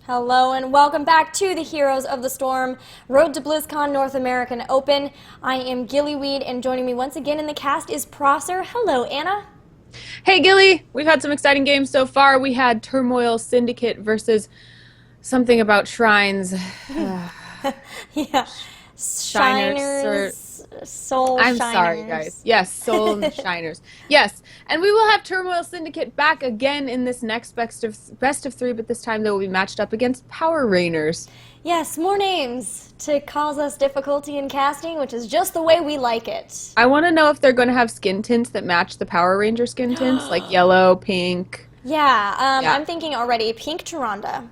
Hello and welcome back to the Heroes of the Storm Road to BlizzCon North American Open. I am Gillyweed, and joining me once again in the cast is Prosser. Hello, Anna. Hey Gilly, we've had some exciting games so far. We had Turmoil Syndicate versus something about shrines. Yeah, Shiners or Soul I'm Shiners. sorry, guys. Yes, Soul Shiners. Yes, and we will have Turmoil Syndicate back again in this next best of three, but this time they will be matched up against Power Raynors. Yes, more names to cause us difficulty in casting, which is just the way we like it. I want to know if they're going to have skin tints that match the Power Ranger skin tints, like yellow, pink. Yeah, Yeah. I'm thinking already pink Tyrande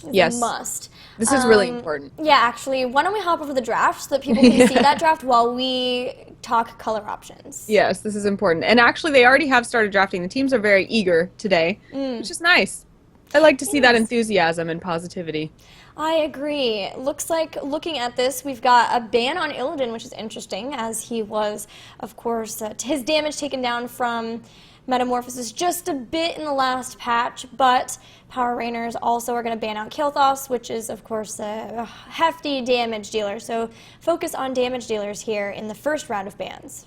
is Yes. a must. This is really important. Yeah, actually, why don't we hop over the draft so that people can see that draft while we talk color options? Yes, this is important. And actually, they already have started drafting. The teams are very eager today, which is nice. I like to see that enthusiasm and positivity. I agree. Looks like, looking at this, we've got a ban on Illidan, which is interesting, as he was, of course, his damage taken down from Metamorphosis just a bit in the last patch, but Power Raynors also are going to ban out Kael'thas, which is, of course, a hefty damage dealer. So focus on damage dealers here in the first round of bans.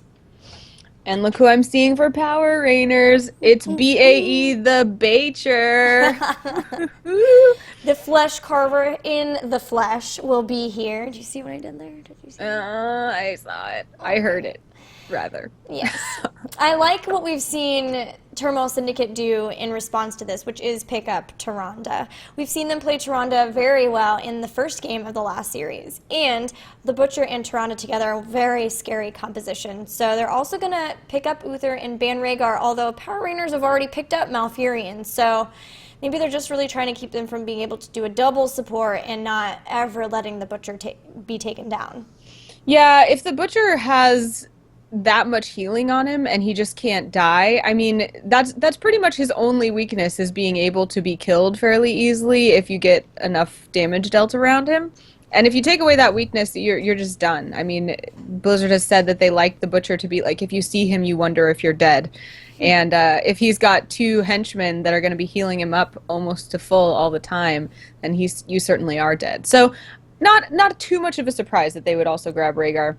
And look who I'm seeing for Power Raynors. It's BAE the Bacher. The Flesh Carver in the flesh will be here. Did you see what I did there? Did you see I saw it. I heard it, rather. Yes. I like what we've seen Turmoil Syndicate do in response to this, which is pick up Tyrande. We've seen them play Tyrande very well in the first game of the last series, and the Butcher and Tyrande together are a very scary composition. So they're also going to pick up Uther and ban Rhaegar, although Power Raynors have already picked up Malfurion, so maybe they're just really trying to keep them from being able to do a double support and not ever letting the Butcher be taken down. Yeah, if the Butcher has that much healing on him and he just can't die, I mean, that's pretty much his only weakness, is being able to be killed fairly easily if you get enough damage dealt around him. And if you take away that weakness, you're just done. I mean, Blizzard has said that they like the Butcher to be like, if you see him, you wonder if you're dead. And if he's got two henchmen that are going to be healing him up almost to full all the time, then you certainly are dead. So not too much of a surprise that they would also grab Rhaegar.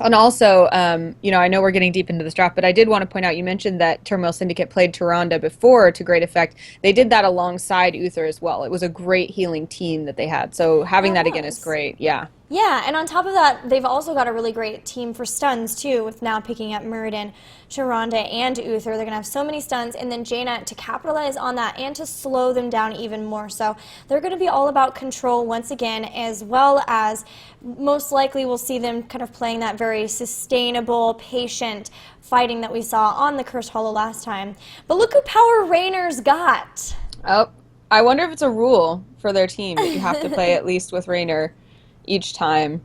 And also, I know we're getting deep into this draft, but I did want to point out, you mentioned that Turmoil Syndicate played Tyrande before to great effect. They did that alongside Uther as well. It was a great healing team that they had. So having that again is great. Yeah. Yeah, and on top of that, they've also got a really great team for stuns, too, with now picking up Muradin, Tyrande, and Uther. They're going to have so many stuns, and then Jaina to capitalize on that and to slow them down even more. So they're going to be all about control once again, as well as most likely we'll see them kind of playing that very sustainable, patient fighting that we saw on the Cursed Hollow last time. But look who Power Raynors got. Oh, I wonder if it's a rule for their team that you have to play at least with Raynor each time.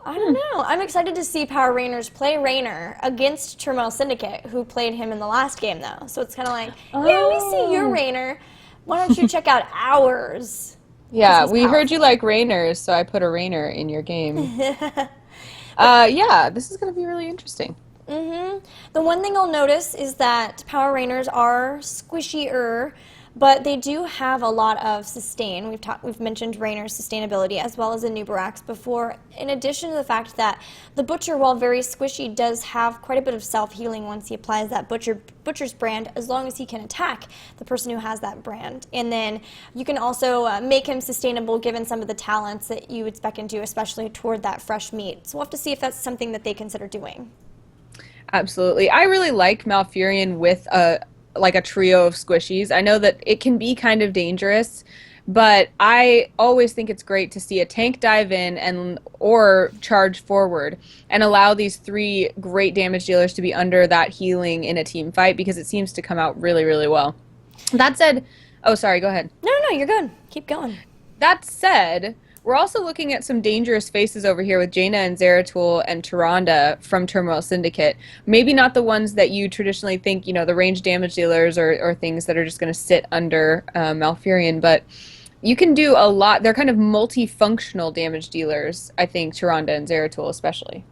I don't know. I'm excited to see Power Raynors play Raynor against Turmoil Syndicate, who played him in the last game, though. So it's kind of like, yeah, we see your Raynor. Why don't you check out ours? Yeah, we heard you like Raynors, so I put a Raynor in your game. Yeah, this is going to be really interesting. The one thing I'll notice is that Power Raynors are squishier, but they do have a lot of sustain. We've mentioned Raynor's sustainability as well as Anubarax before, in addition to the fact that the Butcher, while very squishy, does have quite a bit of self-healing once he applies that Butcher's brand, as long as he can attack the person who has that brand. And then you can also make him sustainable given some of the talents that you would spec into, especially toward that fresh meat. So we'll have to see if that's something that they consider doing. Absolutely. I really like Malfurion with a trio of squishies. I know that it can be kind of dangerous, but I always think it's great to see a tank dive in or charge forward and allow these three great damage dealers to be under that healing in a team fight, because it seems to come out really, really well. That said, oh, sorry, go ahead. No, you're good. Keep going. That said, we're also looking at some dangerous faces over here with Jaina and Zeratul and Tyrande from Turmoil Syndicate. Maybe not the ones that you traditionally think, the range damage dealers or things that are just going to sit under Malfurion, but you can do a lot. They're kind of multifunctional damage dealers, I think, Tyrande and Zeratul especially.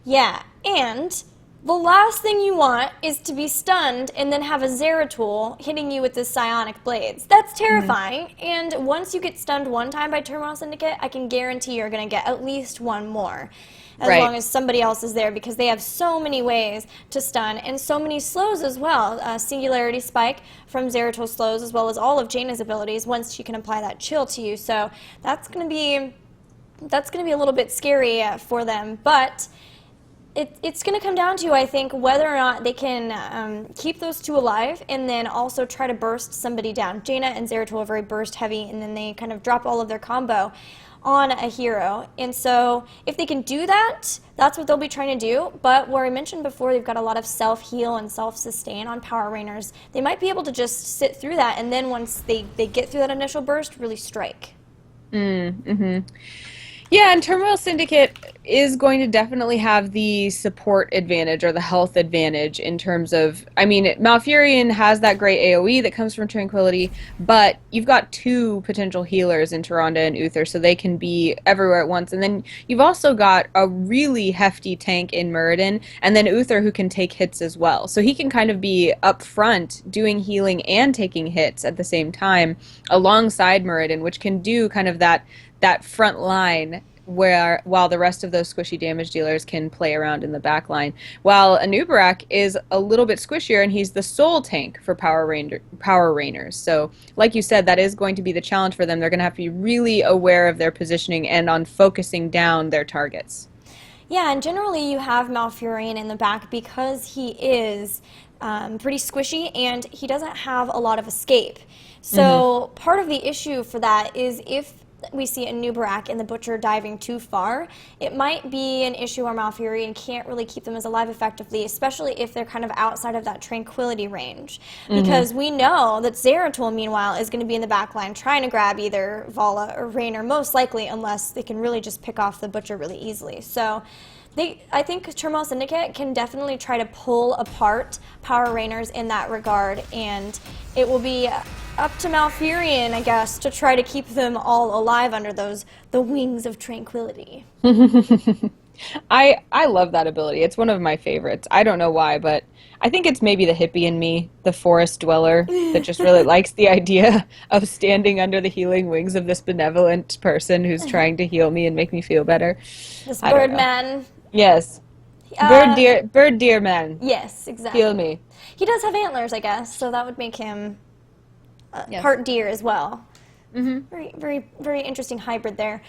Yeah, and The last thing you want is to be stunned and then have a Zeratul hitting you with the psionic blades. That's terrifying, and once you get stunned one time by Turmoil Syndicate, I can guarantee you're going to get at least one more, as long as somebody else is there, because they have so many ways to stun and so many slows as well. Singularity Spike from Zeratul slows, as well as all of Jaina's abilities once she can apply that chill to you, so that's going to be a little bit scary for them, but it's going to come down to, I think, whether or not they can keep those two alive and then also try to burst somebody down. Jaina and Zeratul are very burst heavy, and then they kind of drop all of their combo on a hero. And so if they can do that, that's what they'll be trying to do. But where I mentioned before, they've got a lot of self-heal and self-sustain on Power Raynors. They might be able to just sit through that, and then once they get through that initial burst, really strike. Yeah, and Turmoil Syndicate is going to definitely have the support advantage or the health advantage in terms of, I mean, Malfurion has that great AoE that comes from Tranquility, but you've got two potential healers in Tyrande and Uther, so they can be everywhere at once. And then you've also got a really hefty tank in Muradin, and then Uther who can take hits as well. So he can kind of be up front doing healing and taking hits at the same time alongside Muradin, which can do kind of that front line while the rest of those squishy damage dealers can play around in the back line. While Anubarak is a little bit squishier, and he's the sole tank for Power Raynors. So, like you said, that is going to be the challenge for them. They're going to have to be really aware of their positioning and on focusing down their targets. Yeah, and generally you have Malfurion in the back because he is pretty squishy and he doesn't have a lot of escape. So part of the issue for that is if we see a Nubarak and the Butcher diving too far, it might be an issue where Malfurion can't really keep them as alive effectively, especially if they're kind of outside of that Tranquility range. Because we know that Zeratul, meanwhile, is going to be in the back line trying to grab either Vala or Raynor, most likely, unless they can really just pick off the Butcher really easily. So I think Turmoil Syndicate can definitely try to pull apart Power Raynors in that regard, and it will be up to Malfurion, I guess, to try to keep them all alive under the wings of tranquility. I love that ability. It's one of my favorites. I don't know why, but I think it's maybe the hippie in me, the forest dweller, that just really likes the idea of standing under the healing wings of this benevolent person who's trying to heal me and make me feel better. This Birdman. Yes. Bird deer man. Yes, exactly. Heal me. He does have antlers, I guess, so that would make him part deer as well. Very, very, very interesting hybrid there.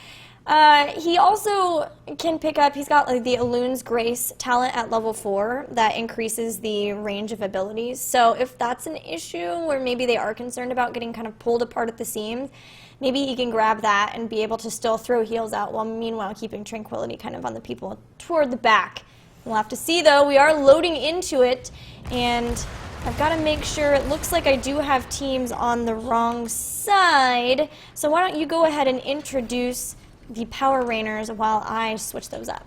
He also can pick up, he's got like the Elun's Grace talent at level 4 that increases the range of abilities. So if that's an issue where maybe they are concerned about getting kind of pulled apart at the seams, maybe he can grab that and be able to still throw heals out while meanwhile keeping Tranquility kind of on the people toward the back. We'll have to see though. We are loading into it, and I've got to make sure, it looks like I do have teams on the wrong side. So why don't you go ahead and introduce the Power Raynors while I switch those up.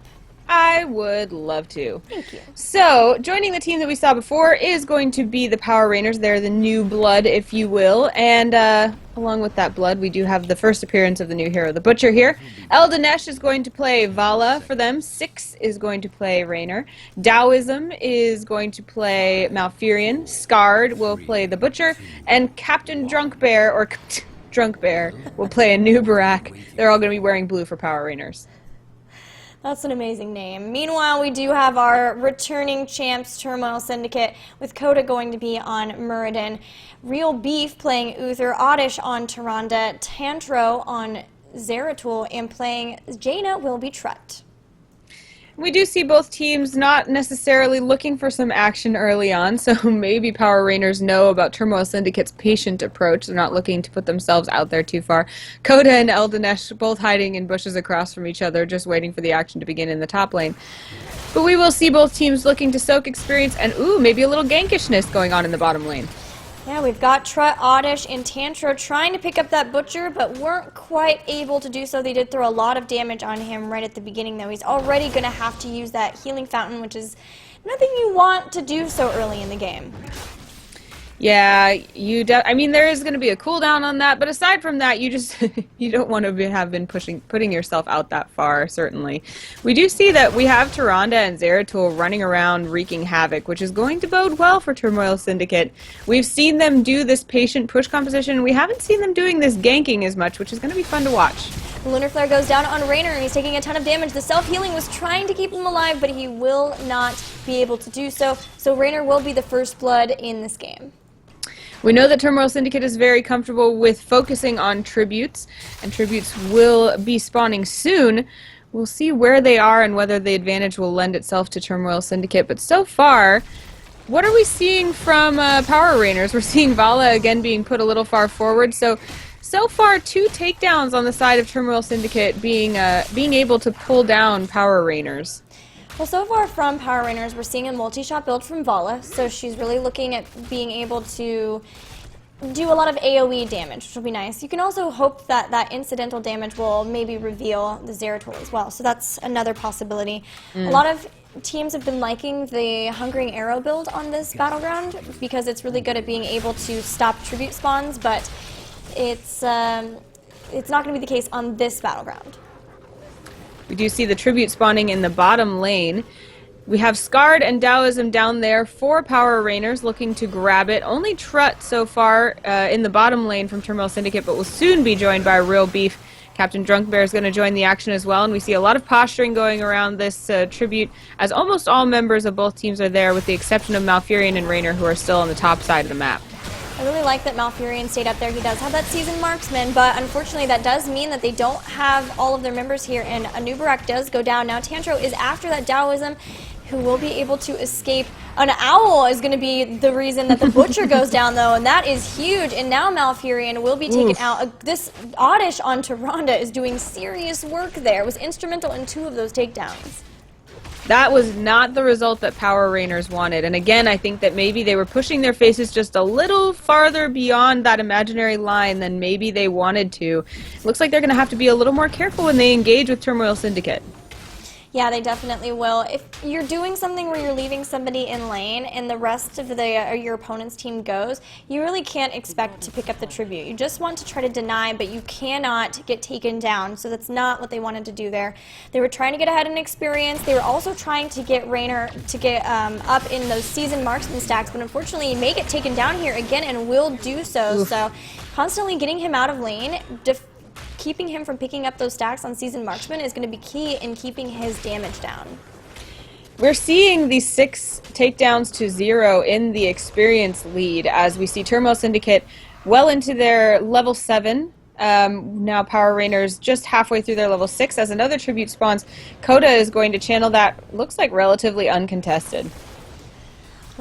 I would love to. Thank you. So, joining the team that we saw before is going to be the Power Raynors. They're the new blood, if you will. And along with that blood, we do have the first appearance of the new hero, the Butcher here. Eldinesh is going to play Vala for them. Six is going to play Raynor. Taoism is going to play Malfurion. Scarred will play the Butcher. And Captain Drunkbear, or Drunkbear, will play a new Barak. They're all going to be wearing blue for Power Raynors. That's an amazing name. Meanwhile, we do have our returning champs, Turmoil Syndicate, with Coda going to be on Muradin, Real Beef playing Uther, Oddish on Tyrande, Tantro on Zeratul, and playing Jaina will be Trut. We do see both teams not necessarily looking for some action early on, so maybe Power Raynors know about Turmoil Syndicate's patient approach. They're not looking to put themselves out there too far. Coda and Eldinesh both hiding in bushes across from each other, just waiting for the action to begin in the top lane. But we will see both teams looking to soak experience and, ooh, maybe a little gankishness going on in the bottom lane. Yeah, we've got Trut, Oddish, and Tantro trying to pick up that Butcher, but weren't quite able to do so. They did throw a lot of damage on him right at the beginning, though. He's already going to have to use that Healing Fountain, which is nothing you want to do so early in the game. Yeah, I mean, there is going to be a cooldown on that, but aside from that, you just you don't want to have been putting yourself out that far. Certainly, we do see that we have Tyrande and Zeratul running around wreaking havoc, which is going to bode well for Turmoil Syndicate. We've seen them do this patient push composition. We haven't seen them doing this ganking as much, which is going to be fun to watch. Lunar Flare goes down on Raynor, and he's taking a ton of damage. The self-healing was trying to keep him alive, but he will not be able to do so. So Raynor will be the first blood in this game. We know that Turmoil Syndicate is very comfortable with focusing on tributes, and tributes will be spawning soon. We'll see where they are and whether the advantage will lend itself to Turmoil Syndicate. But so far, what are we seeing from Power Raynors? We're seeing Vala again being put a little far forward. So far, 2 takedowns on the side of Turmoil Syndicate being able to pull down Power Raynors. Well, so far from Power Raynors, we're seeing a multi-shot build from Vala, so she's really looking at being able to do a lot of AoE damage, which will be nice. You can also hope that that incidental damage will maybe reveal the Zeratul as well, so that's another possibility. A lot of teams have been liking the Hungering Arrow build on this battleground because it's really good at being able to stop tribute spawns, but it's not going to be the case on this battleground. We do see the tribute spawning in the bottom lane. We have Scarred and Taoism down there for Power Raynors looking to grab it. Only Trut so far in the bottom lane from Turmoil Syndicate, but will soon be joined by Real Beef. Captain Drunkbear is going to join the action as well, and we see a lot of posturing going around this tribute as almost all members of both teams are there with the exception of Malfurion and Raynor, who are still on the top side of the map. I really like that Malfurion stayed up there. He does have that seasoned marksman, but unfortunately that does mean that they don't have all of their members here, and Anubarak does go down. Now Tantro is after that Taoism, who will be able to escape. An owl is going to be the reason that the Butcher goes down, though, and that is huge. And now Malfurion will be taken out. This Oddish on Tyrande is doing serious work there. Was instrumental in 2 of those takedowns. That was not the result that Power Raynors wanted. And again, I think that maybe they were pushing their faces just a little farther beyond that imaginary line than maybe they wanted to. It looks like they're going to have to be a little more careful when they engage with Turmoil Syndicate. Yeah, they definitely will. If you're doing something where you're leaving somebody in lane and the rest of your opponent's team goes, you really can't expect to pick up the tribute. You just want to try to deny, but you cannot get taken down. So that's not what they wanted to do there. They were trying to get ahead in experience. They were also trying to get Raynor to get up in those seasoned marksman stacks, but unfortunately he may get taken down here again and will do so. Oof. So constantly getting him out of lane, keeping him from picking up those stacks on Seasoned Marksman is going to be key in keeping his damage down. We're seeing these 6 takedowns to 0 in the experience lead as we see Turmoil Syndicate well into their level 7. Now Power Raynors just halfway through their level 6 as another tribute spawns. Coda is going to channel that, looks like relatively uncontested.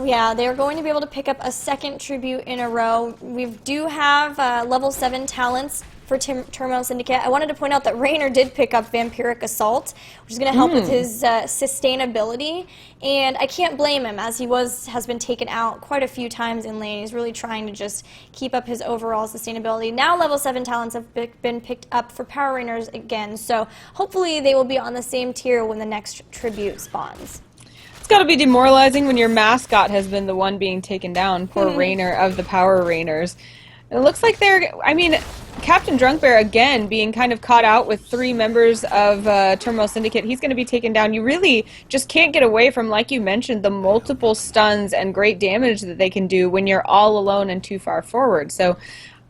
Yeah, they're going to be able to pick up a second tribute in a row. We do have level 7 talents for Turmoil Syndicate. I wanted to point out that Raynor did pick up Vampiric Assault, which is going to help with his sustainability, and I can't blame him as he has been taken out quite a few times in lane. He's really trying to just keep up his overall sustainability. Now level 7 talents have been picked up for Power Raynors again, so hopefully they will be on the same tier when the next tribute spawns. It's got to be demoralizing when your mascot has been the one being taken down. Poor Raynor of the Power Raynors. It looks like Captain Drunkbear again being kind of caught out with 3 members of Turmoil Syndicate. He's going to be taken down. You really just can't get away from, like you mentioned, the multiple stuns and great damage that they can do when you're all alone and too far forward. So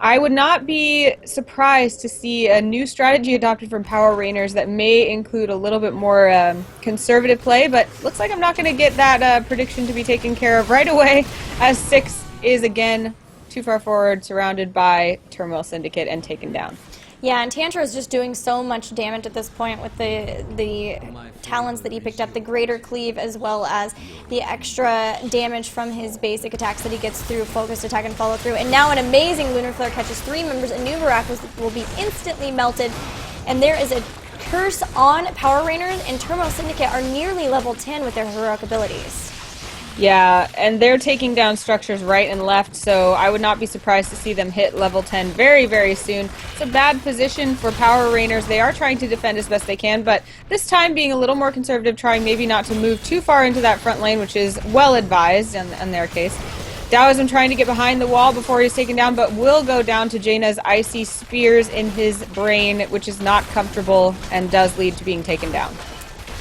I would not be surprised to see a new strategy adopted from Power Raynors that may include a little bit more conservative play, but looks like I'm not going to get that prediction to be taken care of right away as 6 is again too far forward, surrounded by Turmoil Syndicate and taken down. Yeah, and Tantra is just doing so much damage at this point with the talents that he picked up, the greater cleave as well as the extra damage from his basic attacks that he gets through focused attack and follow through. And now an amazing Lunar Flare catches 3 members, and Anubarak will be instantly melted. And there is a curse on Power Raynors, and Turmoil Syndicate are nearly level 10 with their heroic abilities. Yeah, and they're taking down structures right and left, so I would not be surprised to see them hit level 10 very, very soon. It's a bad position for Power Raynors. They are trying to defend as best they can, but this time being a little more conservative, trying maybe not to move too far into that front lane, which is well advised in their case. Daoism trying to get behind the wall before he's taken down, but will go down to Jaina's icy spears in his brain, which is not comfortable and does lead to being taken down.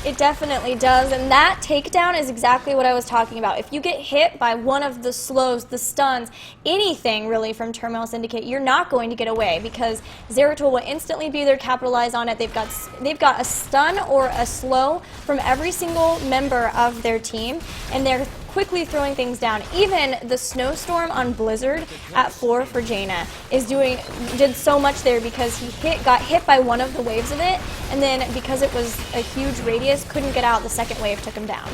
It definitely does, and that takedown is exactly what I was talking about. If you get hit by one of the slows, the stuns, anything really from Turmoil Syndicate, you're not going to get away because Zeratul will instantly be there, capitalize on it. They've got a stun or a slow from every single member of their team, and they're quickly throwing things down. Even the snowstorm on Blizzard at 4 for Jaina did so much there because he got hit by one of the waves of it, and then because it was a huge radius, couldn't get out. The second wave took him down.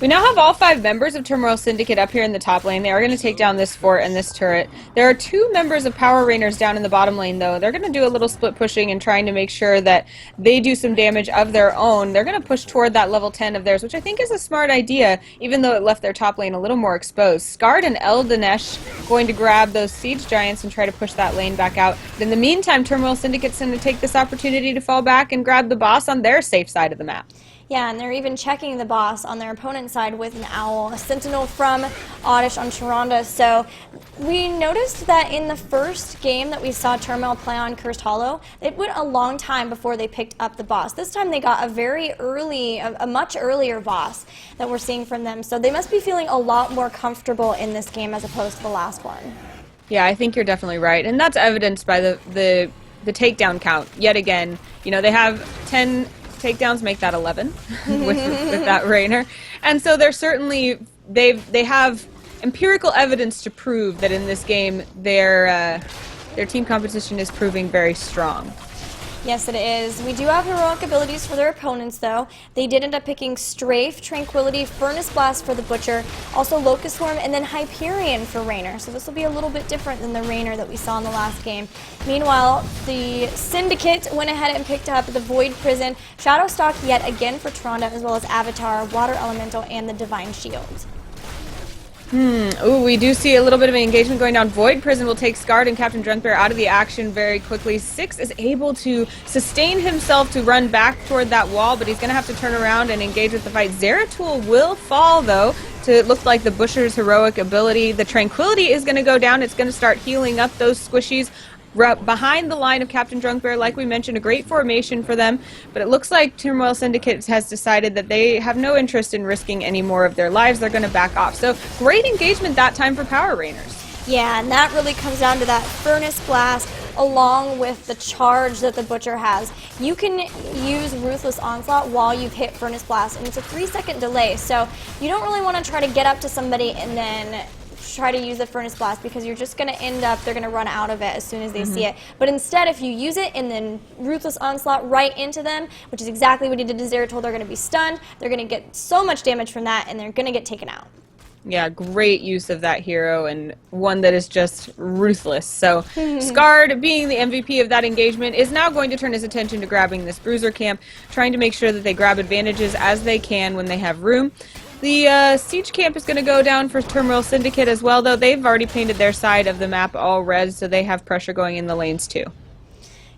We now have all 5 members of Turmoil Syndicate up here in the top lane. They are going to take down this fort and this turret. There are 2 members of Power Raynors down in the bottom lane, though. They're going to do a little split pushing and trying to make sure that they do some damage of their own. They're going to push toward that level 10 of theirs, which I think is a smart idea, even though it left their top lane a little more exposed. Skard and Eldinesh going to grab those Siege Giants and try to push that lane back out. But in the meantime, Turmoil Syndicate's going to take this opportunity to fall back and grab the boss on their safe side of the map. Yeah, and they're even checking the boss on their opponent's side with an owl, a sentinel from Oddish on Sharonda. So we noticed that in the first game that we saw Turmoil play on Cursed Hollow, it went a long time before they picked up the boss. This time they got a much earlier boss that we're seeing from them. So they must be feeling a lot more comfortable in this game as opposed to the last one. Yeah, I think you're definitely right. And that's evidenced by the takedown count. Yet again, they have 10 takedowns, make that 11 with that Raynor. And so they're certainly, they have empirical evidence to prove that in this game their team competition is proving very strong. Yes, it is. We do have heroic abilities for their opponents, though. They did end up picking Strafe, Tranquility, Furnace Blast for the Butcher, also Locust Swarm, and then Hyperion for Raynor. So this will be a little bit different than the Raynor that we saw in the last game. Meanwhile, the Syndicate went ahead and picked up the Void Prison, Shadowstalk yet again for Tronda, as well as Avatar, Water Elemental, and the Divine Shield. Ooh, we do see a little bit of an engagement going down. Void Prison will take Skard and Captain Drunkbear out of the action very quickly. Six is able to sustain himself to run back toward that wall, but he's going to have to turn around and engage with the fight. Zeratul will fall, though, to look like the Butcher's heroic ability. The Tranquility is going to go down. It's going to start healing up those squishies behind the line of Captain Drunkbear. Like we mentioned, a great formation for them, but it looks like Turmoil Syndicate has decided that they have no interest in risking any more of their lives. They're going to back off. So great engagement that time for Power Raynors. Yeah, and that really comes down to that Furnace Blast along with the charge that the Butcher has. You can use Ruthless Onslaught while you've hit Furnace Blast, and it's a 3-second delay, so you don't really want to try to get up to somebody and then try to use the Furnace Blast, because you're just going to end up, they're going to run out of it as soon as they see it. But instead, if you use it and then Ruthless Onslaught right into them, which is exactly what he did to Zeratul, they're going to be stunned, they're going to get so much damage from that, and they're going to get taken out. Yeah, great use of that hero, and one that is just ruthless. So Skard, being the MVP of that engagement, is now going to turn his attention to grabbing this Bruiser camp, trying to make sure that they grab advantages as they can when they have room. The Siege camp is going to go down for Turmoil Syndicate as well, though they've already painted their side of the map all red, so they have pressure going in the lanes too.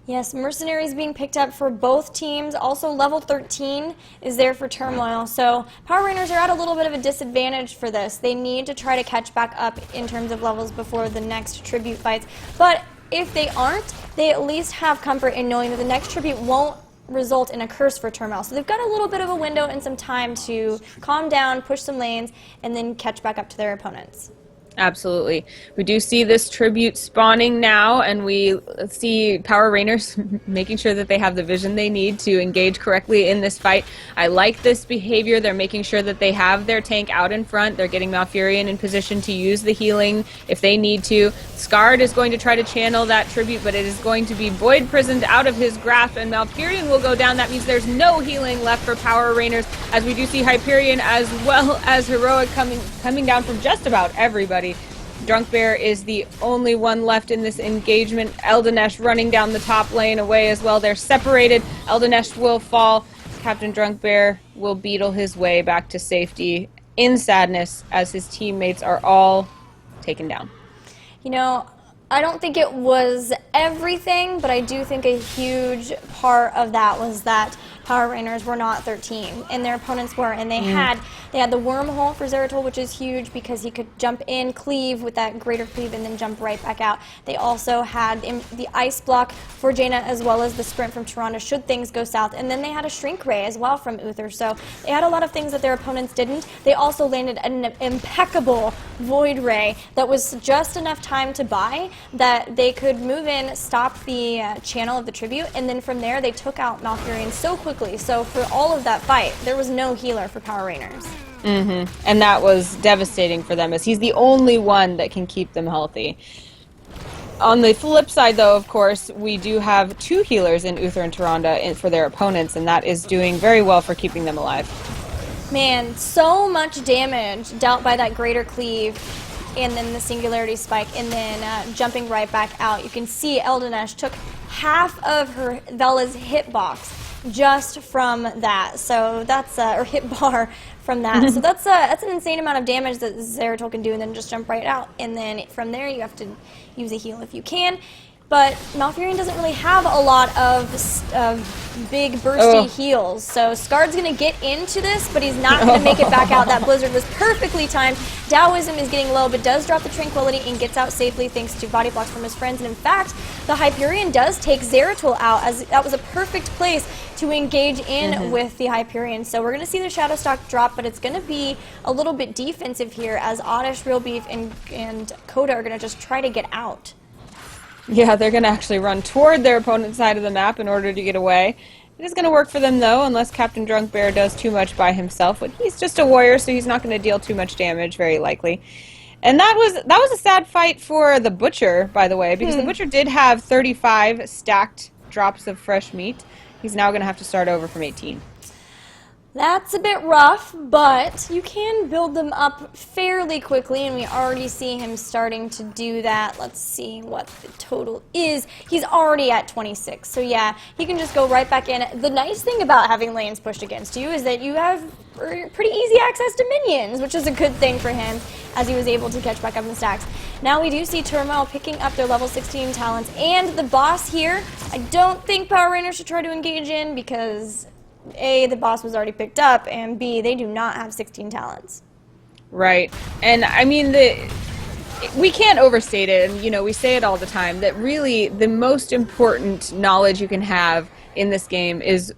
Yes, Mercenaries being picked up for both teams. Also, level 13 is there for Turmoil. So Power Raynors are at a little bit of a disadvantage for this. They need to try to catch back up in terms of levels before the next tribute fights. But if they aren't, they at least have comfort in knowing that the next tribute won't result in a curse for Turmoil. So they've got a little bit of a window and some time to calm down, push some lanes, and then catch back up to their opponents. Absolutely. We do see this tribute spawning now, and we see Power Raynors making sure that they have the vision they need to engage correctly in this fight. I like this behavior. They're making sure that they have their tank out in front. They're getting Malfurion in position to use the healing if they need to. Skard is going to try to channel that tribute, but it is going to be Void Prisoned out of his grasp, and Malfurion will go down. That means there's no healing left for Power Raynors, as we do see Hyperion as well as Heroic coming down from just about everybody. Drunkbear is the only one left in this engagement. Eldinesh running down the top lane away as well. They're separated. Eldinesh will fall. Captain Drunkbear will beetle his way back to safety in sadness as his teammates are all taken down. You know, I don't think it was everything, but I do think a huge part of that was that Power Raynors were not 13, and their opponents were, and they had the wormhole for Zeratul, which is huge because he could jump in, cleave with that greater cleave, and then jump right back out. They also had the ice block for Jaina, as well as the sprint from Tyrande should things go south, and then they had a shrink ray as well from Uther, so they had a lot of things that their opponents didn't. They also landed an impeccable Void Ray that was just enough time to buy that they could move in, stop the channel of the tribute, and then from there they took out Malfurion so quickly. So for all of that fight, there was no healer for Power Raynors. And that was devastating for them, as he's the only one that can keep them healthy. On the flip side, though, of course, we do have 2 healers in Uther and Tyrande for their opponents, and that is doing very well for keeping them alive. Man, so much damage dealt by that greater cleave, and then the singularity spike, and then jumping right back out. You can see Eldinesh took half of her Vela's hitbox just from that. So that's or hit bar from that. So that's an insane amount of damage that Zeratul can do, and then just jump right out. And then from there, you have to use a heal if you can. But Malfurion doesn't really have a lot of big bursty heals, so Skard's going to get into this, but he's not going to make it back out. That Blizzard was perfectly timed. Taoism is getting low, but does drop the Tranquility and gets out safely thanks to body blocks from his friends. And in fact, the Hyperion does take Zeratul out, as that was a perfect place to engage in with the Hyperion. So we're going to see the Shadow Stock drop, but it's going to be a little bit defensive here, as Oddish, Real Beef, and Coda are going to just try to get out. Yeah, they're going to actually run toward their opponent's side of the map in order to get away. It is going to work for them, though, unless Captain Drunk Bear does too much by himself. But he's just a warrior, so he's not going to deal too much damage, very likely. And that was a sad fight for the Butcher, by the way, because the Butcher did have 35 stacked drops of fresh meat. He's now going to have to start over from 18. That's a bit rough, but you can build them up fairly quickly, and we already see him starting to do that. Let's see what the total is. He's already at 26, so yeah, he can just go right back in. The nice thing about having lanes pushed against you is that you have pretty easy access to minions, which is a good thing for him, as he was able to catch back up in stacks. Now we do see Turmoil picking up their level 16 talents, and the boss here, I don't think Power Raynors should try to engage in, because A, the boss was already picked up, and B, they do not have 16 talents. Right. And I mean, we can't overstate it, and we say it all the time, that really the most important knowledge you can have in this game is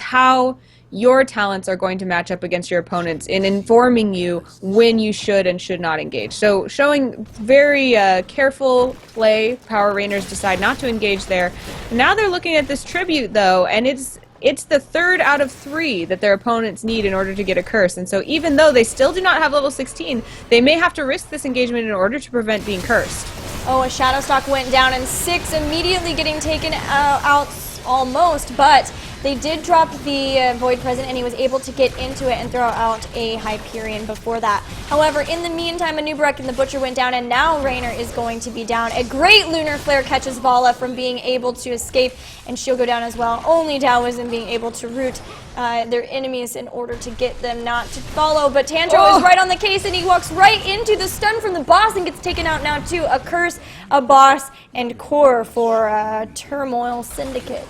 how your talents are going to match up against your opponents in informing you when you should and should not engage. So showing very careful play, Power Raynors decide not to engage there. Now they're looking at this tribute, though, and it's the 3rd out of 3 that their opponents need in order to get a curse. And so even though they still do not have level 16, they may have to risk this engagement in order to prevent being cursed. Oh, a Shadow Stock went down, and 6 immediately getting taken out almost, but they did drop the Void Present, and he was able to get into it and throw out a Hyperion before that. However, in the meantime, Anubarak and the Butcher went down, and now Raynor is going to be down. A great Lunar Flare catches Vala from being able to escape, and she'll go down as well. Only Taoism being able to root their enemies in order to get them not to follow. But Tantro is right on the case, and he walks right into the stun from the boss and gets taken out now too. A curse, a boss, and core for Turmoil Syndicate.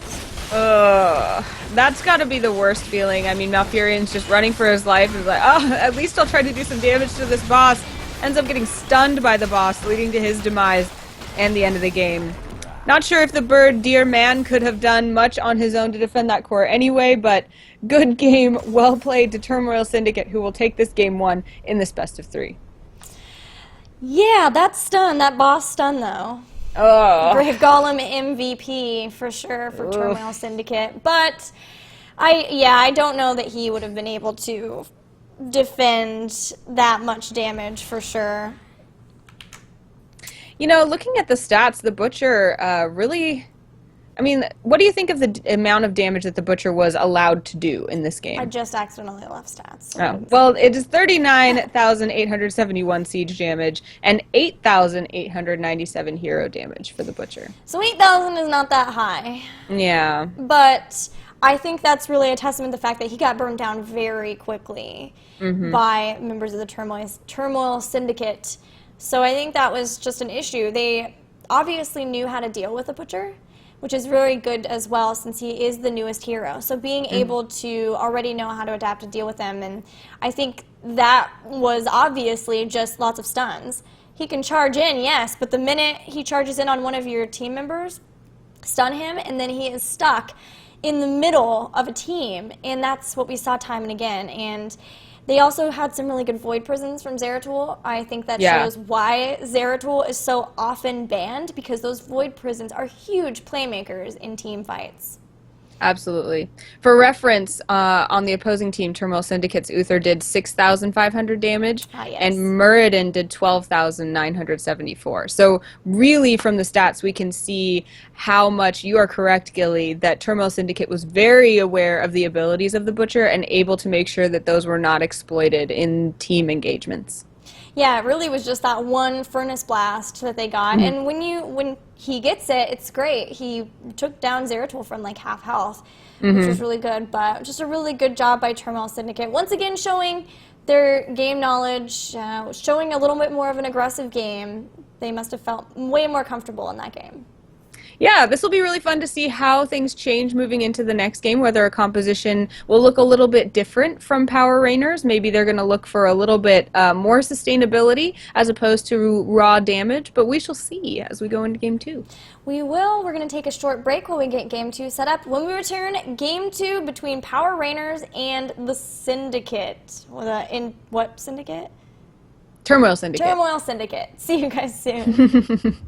That's got to be the worst feeling. I mean, Malfurion's just running for his life. He's like, oh, at least I'll try to do some damage to this boss. Ends up getting stunned by the boss, leading to his demise and the end of the game. Not sure if the bird deer man could have done much on his own to defend that core anyway, but good game, well played to Turmoil Syndicate, who will take this game 1 in this best of 3. Yeah, that stun, that boss stun though. Brave Golem MVP for sure for Turmoil Syndicate, but I don't know that he would have been able to defend that much damage for sure. Looking at the stats, the Butcher really... I mean, what do you think of the amount of damage that the Butcher was allowed to do in this game? I just accidentally left stats. Oh, well, it is 39,871 siege damage and 8,897 hero damage for the Butcher. So 8,000 is not that high. Yeah. But I think that's really a testament to the fact that he got burned down very quickly by members of the Turmoil Syndicate. So I think that was just an issue. They obviously knew how to deal with the Butcher, which is very good as well since he is the newest hero. So being able to already know how to adapt and deal with them, and I think that was obviously just lots of stuns. He can charge in, yes, but the minute he charges in on one of your team members, stun him, and then he is stuck in the middle of a team, and that's what we saw time and again. And they also had some really good Void Prisons from Zeratul. I think that shows why Zeratul is so often banned, because those Void Prisons are huge playmakers in team fights. Absolutely. For reference, on the opposing team, Turmoil Syndicate's Uther did 6,500 damage, and Muradin did 12,974. So really, from the stats, we can see how much, you are correct, Gilly, that Turmoil Syndicate was very aware of the abilities of the Butcher and able to make sure that those were not exploited in team engagements. Yeah, it really was just that one Furnace Blast that they got, and when he gets it, it's great. He took down Zeratul from like half health, which was really good, but just a really good job by Turmoil Syndicate. Once again, showing their game knowledge, showing a little bit more of an aggressive game. They must have felt way more comfortable in that game. Yeah, this will be really fun to see how things change moving into the next game, whether a composition will look a little bit different from Power Raynors. Maybe they're going to look for a little bit more sustainability as opposed to raw damage, but we shall see as we go into Game 2. We will. We're going to take a short break while we get Game 2 set up. When we return, Game 2 between Power Raynors and the Syndicate. In what Syndicate? Turmoil Syndicate. Turmoil Syndicate. See you guys soon.